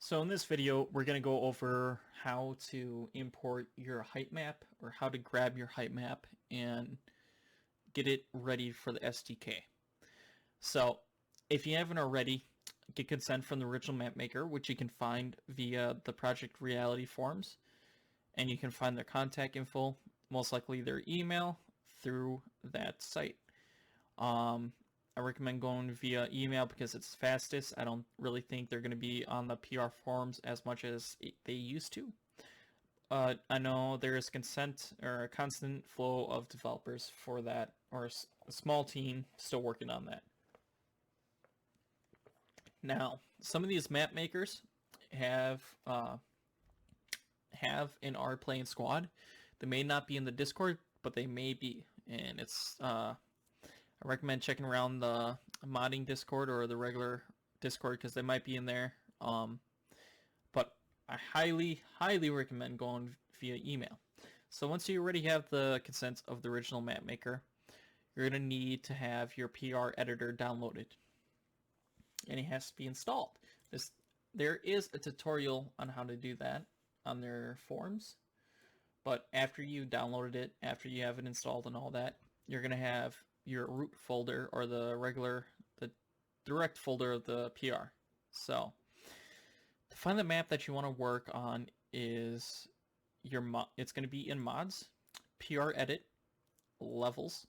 So in this video, we're going to go over how to import your height map, or how to grab your height map and get it ready for the SDK. So if you haven't already, get consent from the original map maker, which you can find via the Project Reality forums, and you can find their contact info, most likely their email, through that site. I recommend going via email because it's fastest. I don't really think they're going to be on the PR forums as much as they used to. I know there is consent or a constant flow of developers for that, or a small team still working on that. Now, some of these map makers have an R playing squad. They may not be in the Discord, but they may be, and it's I recommend checking around the modding Discord or the regular Discord because they might be in there. But I highly recommend going via email. So once you already have the consent of the original map maker, you're going to need to have your PR editor downloaded. And it has to be installed. There is a tutorial on how to do that on their forums. But after you downloaded it, after you have it installed and all that, you're going to have your root folder, or the direct folder of the PR. So to find the map that you want to work on is it's going to be in mods, PR edit, levels,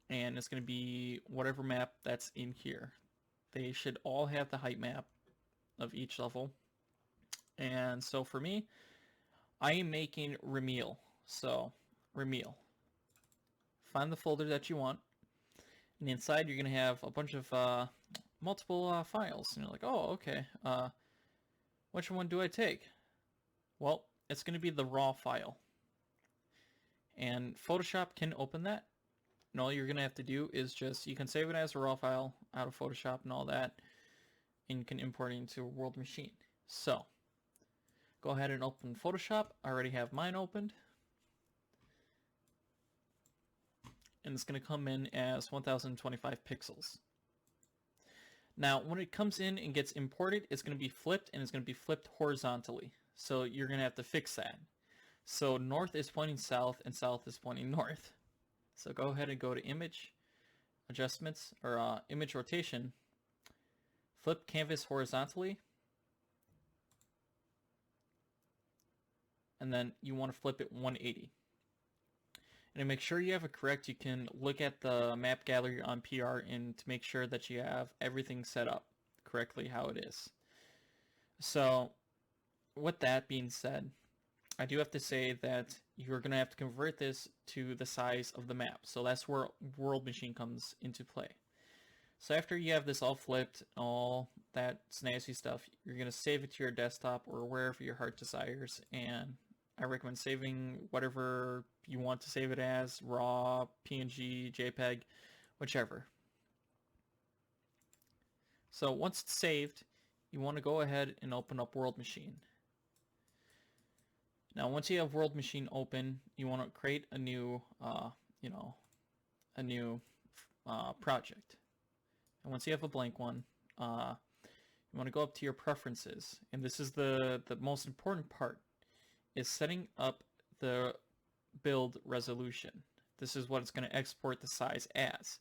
and it's going to be whatever map that's in here. They should all have the height map of each level. And so for me, I am making Remil. So Remil. Find the folder that you want, and inside you're going to have a bunch of multiple files, and you're like, oh, okay, which one do I take? Well, it's going to be the raw file, and Photoshop can open that, and all you're going to have to do is you can save it as a raw file out of Photoshop and all that, and you can import it into a world machine. So go ahead and open Photoshop. I already have mine opened. And it's going to come in as 1025 pixels. Now, when it comes in and gets imported, it's going to be flipped, and it's going to be flipped horizontally. So you're going to have to fix that. So north is pointing south, and south is pointing north. So go ahead and go to Image, Adjustments, or Image Rotation. Flip Canvas horizontally. And then you want to flip it 180. And to make sure you have it correct, you can look at the map gallery on PR and to make sure that you have everything set up correctly how it is. So with that being said, I do have to say that you're going to have to convert this to the size of the map. So that's where World Machine comes into play. So after you have this all flipped, all that snazzy stuff, you're going to save it to your desktop or wherever your heart desires, and I recommend saving whatever you want to save it as, RAW, PNG, JPEG, whichever. So once it's saved, you want to go ahead and open up World Machine. Now once you have World Machine open, you want to create a new, project. And once you have a blank one, you want to go up to your preferences, and this is the most important part, is setting up the build resolution. This is what it's going to export the size as.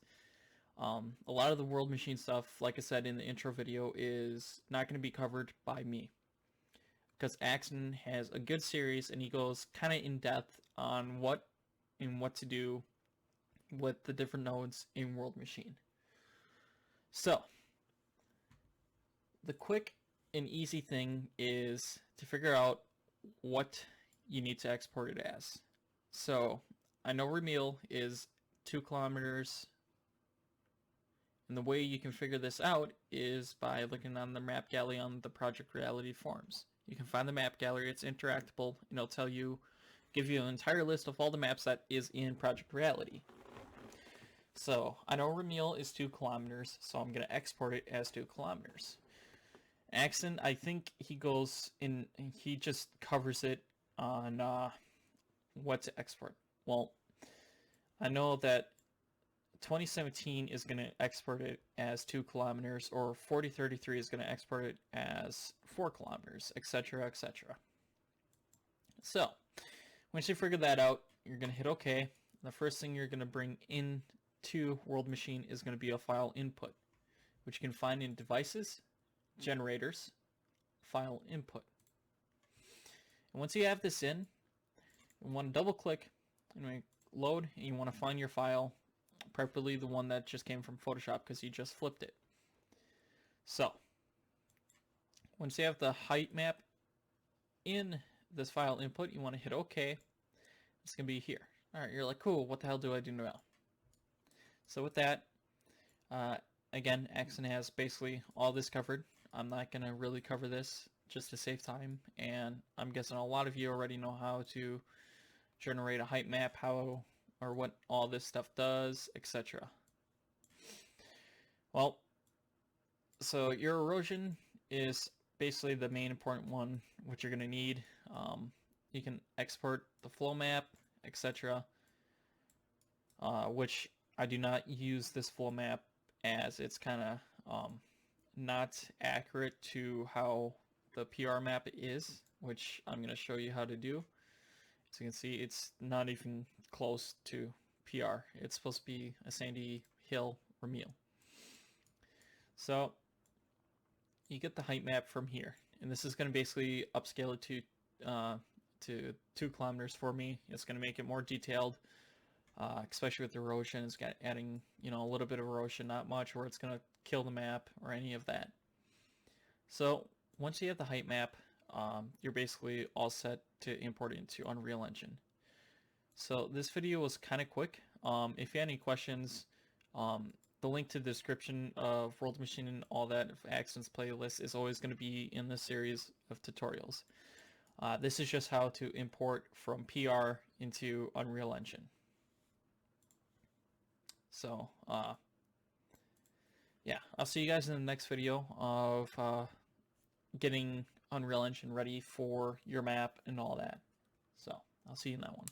A lot of the World Machine stuff, like I said in the intro video, is not going to be covered by me, because Axon has a good series and he goes kind of in depth on what to do with the different nodes in World Machine. So the quick and easy thing is to figure out what you need to export it as. So I know Remil is 2 kilometers, and the way you can figure this out is by looking on the map gallery on the Project Reality forums. You can find the map gallery, it's interactable, and it'll give you an entire list of all the maps that is in Project Reality. So I know Remil is 2 kilometers, so I'm going to export it as 2 kilometers. Axon, I think he just covers it on what to export. Well, I know that 2017 is going to export it as 2 kilometers, or 4033 is going to export it as 4 kilometers, etc., etc. So, once you figure that out, you're going to hit OK. The first thing you're going to bring into World Machine is going to be a file input, which you can find in Devices, Generators, File Input. And once you have this in, you want to double click and load, and you want to find your file, preferably the one that just came from Photoshop because you just flipped it. So, once you have the height map in this file input, you want to hit OK. It's going to be here. Alright, you're like, cool, what the hell do I do now? So with that, again, Axon has basically all this covered. I'm not going to really cover this just to save time, and I'm guessing a lot of you already know how to generate a height map, how or what all this stuff does, etc. Well, so your erosion is basically the main important one, which you're going to need. You can export the flow map, etc., which I do not use this flow map, as it's kind of not accurate to how the PR map is, which I'm going to show you how to do. As you can see, it's not even close to PR. It's supposed to be a sandy hill or meal. So you get the height map from here, and this is going to basically upscale it to 2 kilometers for me. It's going to make it more detailed, especially with erosion. It's got adding, a little bit of erosion, not much, where it's going to kill the map or any of that. So once you have the height map, you're basically all set to import it into Unreal Engine. So this video was kind of quick. If you have any questions, the link to the description of World Machine and all that of Axon's playlist is always going to be in the series of tutorials. This is just how to import from PR into Unreal Engine. So, yeah, I'll see you guys in the next video of getting Unreal Engine ready for your map and all that. So, I'll see you in that one.